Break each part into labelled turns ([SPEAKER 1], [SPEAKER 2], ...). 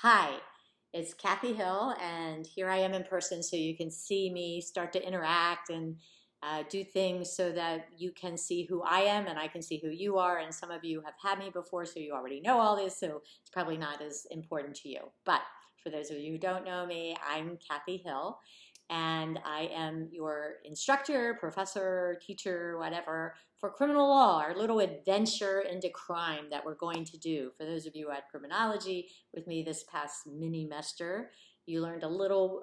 [SPEAKER 1] Hi, it's Kathy Hill, and here I am in person so you can see me start to interact and do things so that you can see who I am and I can see who you are. And some of you have had me before, so you already know all this, so it's probably not as important to you. But for those of you who don't know me, I'm Kathy Hill, and I am your instructor, professor, teacher, whatever, for criminal law, our little adventure into crime that we're going to do. For those of you who had criminology with me this past mini-mester, you learned a little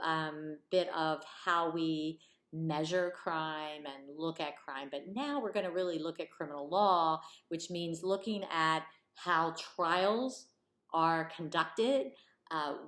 [SPEAKER 1] bit of how we measure crime and look at crime. But now we're going to really look at criminal law, which means looking at how trials are conducted,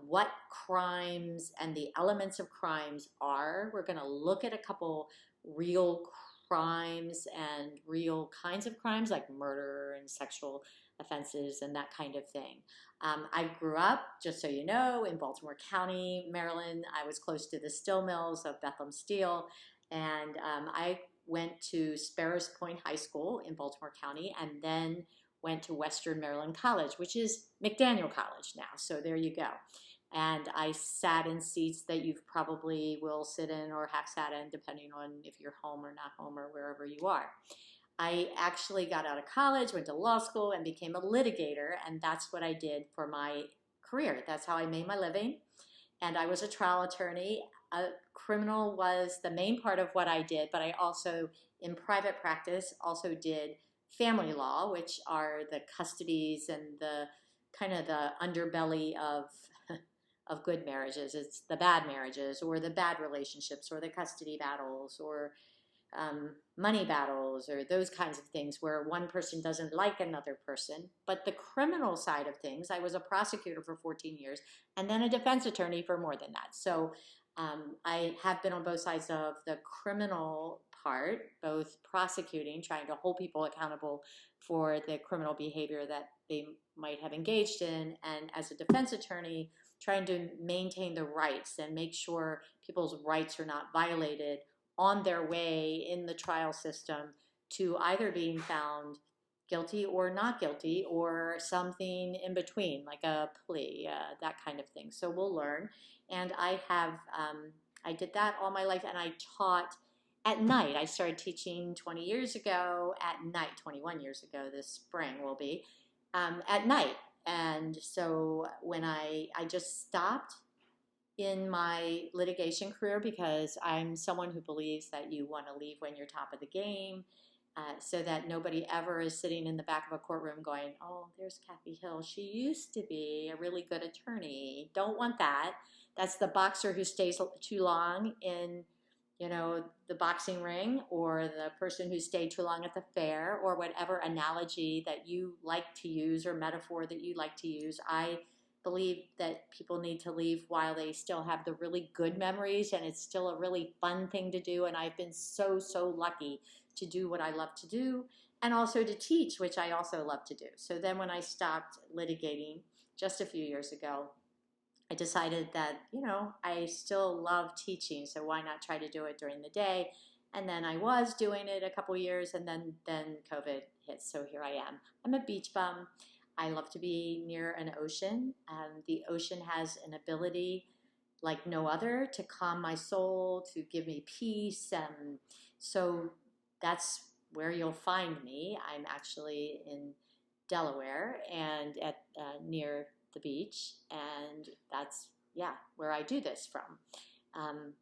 [SPEAKER 1] what crimes and the elements of crimes are. We're going to look at a couple real crimes and real kinds of crimes like murder and sexual offenses and that kind of thing. I grew up, just so you know, in Baltimore County, Maryland. I was close to the steel mills of Bethlehem Steel, and I went to Sparrows Point High School in Baltimore County, and then went to Western Maryland College, which is McDaniel College now. So there you go. And I sat in seats that you probably will sit in or have sat in, depending on if you're home or not home or wherever you are. I actually got out of college, went to law school, and became a litigator, and that's what I did for my career. That's how I made my living. And I was a trial attorney. Criminal was the main part of what I did, but I also, in private practice, also did family law, which are the custodies and the kind of the underbelly of good marriages. It's the bad marriages or the bad relationships or the custody battles or money battles or those kinds of things where one person doesn't like another person. But the criminal side of things, I was a prosecutor for 14 years and then a defense attorney for more than that. So I have been on both sides of the criminal part, both prosecuting, trying to hold people accountable for the criminal behavior that they might have engaged in, and as a defense attorney, trying to maintain the rights and make sure people's rights are not violated on their way in the trial system to either being found guilty or not guilty or something in between, like a plea, that kind of thing. So we'll learn. And I did that all my life, and I taught at night. I started teaching 20 years ago at night, 21 years ago this spring will be, at night. And so when I just stopped in my litigation career because I'm someone who believes that you want to leave when you're top of the game, so that nobody ever is sitting in the back of a courtroom going, oh, there's Kathy Hill. She used to be a really good attorney. Don't want that. That's the boxer who stays too long in, the boxing ring, or the person who stayed too long at the fair, or whatever analogy that you like to use or metaphor that you like to use. I believe that people need to leave while they still have the really good memories, and it's still a really fun thing to do. And I've been so, so lucky to do what I love to do, and also to teach, which I also love to do. So then when I stopped litigating just a few years ago, I decided that, I still love teaching, so why not try to do it during the day? And then I was doing it a couple years, and then COVID hit, so here I am. I'm a beach bum. I love to be near an ocean. The ocean has an ability like no other to calm my soul, to give me peace. So that's where you'll find me. I'm actually in Delaware and at near the beach, and that's where I do this from. Um,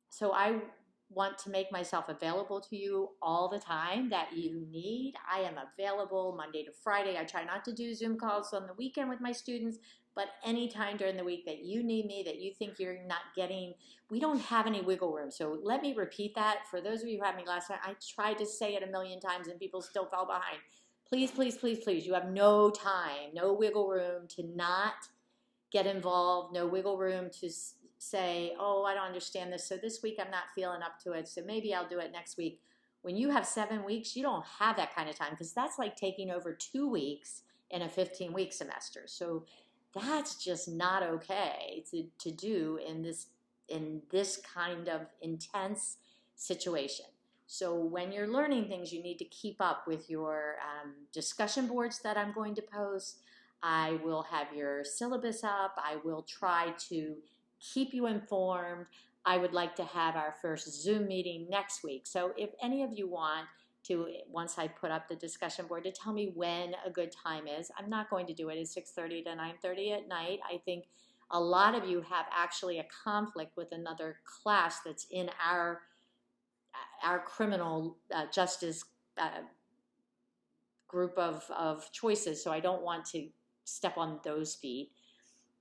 [SPEAKER 1] so I want to make myself available to you all the time that you need. I am available Monday to Friday. I try not to do Zoom calls on the weekend with my students, but anytime during the week that you need me, that you think you're not getting, we don't have any wiggle room. So let me repeat that. For those of you who had me last night, I tried to say it a million times and people still fell behind. Please, please, please, please, you have no time, no wiggle room to not get involved, no wiggle room to say, oh, I don't understand this, so this week I'm not feeling up to it, so maybe I'll do it next week. When you have 7 weeks, you don't have that kind of time, because that's like taking over 2 weeks in a 15-week semester. So that's just not okay to do in this kind of intense situation. So when you're learning things, you need to keep up with your discussion boards that I'm going to post. I will have your syllabus up. I will try to keep you informed. I would like to have our first Zoom meeting next week. So if any of you want to, once I put up the discussion board, to tell me when a good time is. I'm not going to do it at 6:30 to 9:30 at night. I think a lot of you have actually a conflict with another class that's in our criminal justice group of choices, so I don't want to step on those feet.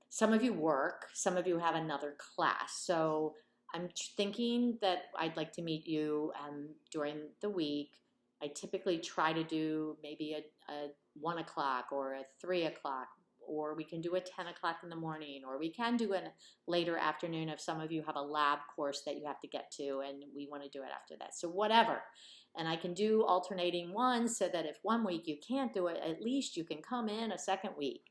[SPEAKER 1] Some of you work, some of you have another class, so I'm thinking that I'd like to meet you during the week. I typically try to do maybe a 1 o'clock or a 3 o'clock, or we can do a 10 o'clock in the morning, or we can do a later afternoon if some of you have a lab course that you have to get to and we want to do it after that. So whatever. And I can do alternating ones so that if one week you can't do it, at least you can come in a second week.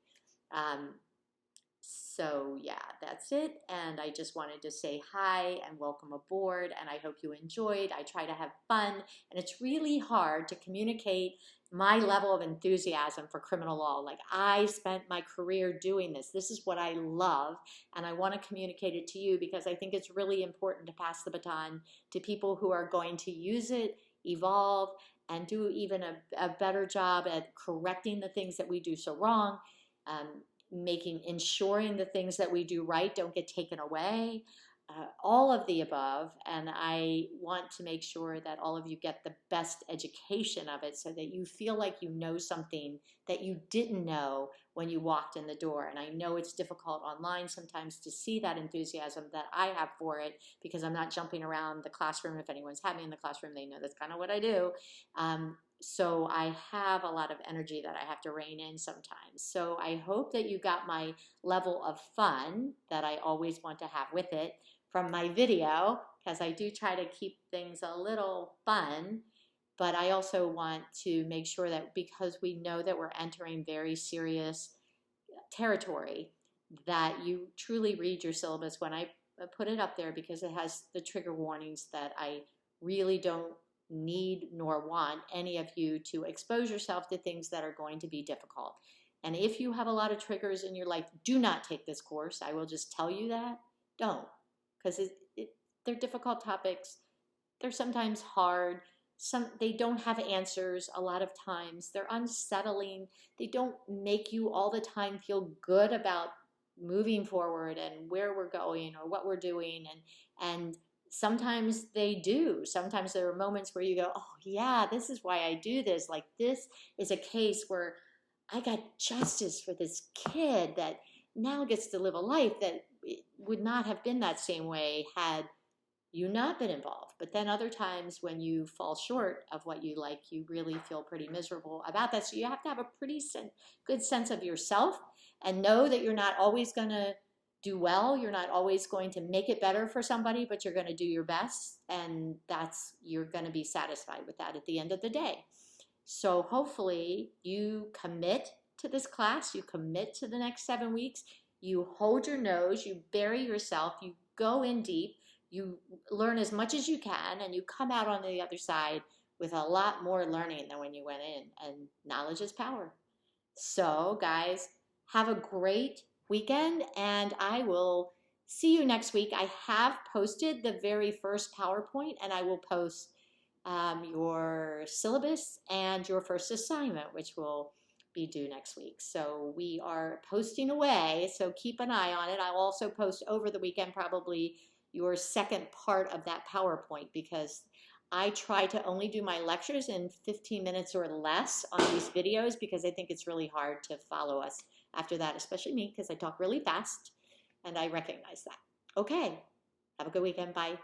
[SPEAKER 1] So yeah, that's it. And I just wanted to say hi and welcome aboard. And I hope you enjoyed. I try to have fun. And it's really hard to communicate my level of enthusiasm for criminal law. Like, I spent my career doing this. This is what I love. And I want to communicate it to you because I think it's really important to pass the baton to people who are going to use it, evolve, and do even a better job at correcting the things that we do so wrong, ensuring the things that we do right don't get taken away, all of the above. And I want to make sure that all of you get the best education of it so that you feel like you know something that you didn't know when you walked in the door. And I know it's difficult online sometimes to see that enthusiasm that I have for it because I'm not jumping around the classroom. If anyone's had me in the classroom, they know that's kind of what I do. So I have a lot of energy that I have to rein in sometimes. So I hope that you got my level of fun that I always want to have with it from my video, because I do try to keep things a little fun, but I also want to make sure that because we know that we're entering very serious territory, that you truly read your syllabus when I put it up there, because it has the trigger warnings that I really don't need nor want any of you to expose yourself to things that are going to be difficult. And if you have a lot of triggers in your life, do not take this course. I will just tell you that. Don't, because they're difficult topics. They're sometimes hard. They don't have answers a lot of times. They're unsettling. They don't make you all the time feel good about moving forward and where we're going or what we're doing. And sometimes they do. Sometimes there are moments where you go, oh yeah, this is why I do this. Like, this is a case where I got justice for this kid that now gets to live a life that would not have been that same way had you not been involved. But then other times when you fall short of what you like, you really feel pretty miserable about that. So you have to have a pretty good sense of yourself and know that you're not always going to do well. You're not always going to make it better for somebody, but you're going to do your best. And you're going to be satisfied with that at the end of the day. So hopefully you commit to this class, you commit to the next 7 weeks, you hold your nose, you bury yourself, you go in deep, you learn as much as you can, and you come out on the other side with a lot more learning than when you went in. And knowledge is power. So guys, have a great weekend, and I will see you next week. I have posted the very first PowerPoint, and I will post your syllabus and your first assignment, which will be due next week. So we are posting away, so keep an eye on it. I'll also post over the weekend probably your second part of that PowerPoint, because I try to only do my lectures in 15 minutes or less on these videos, because I think it's really hard to follow us after that, especially me, because I talk really fast, and I recognize that. Okay, have a good weekend. Bye.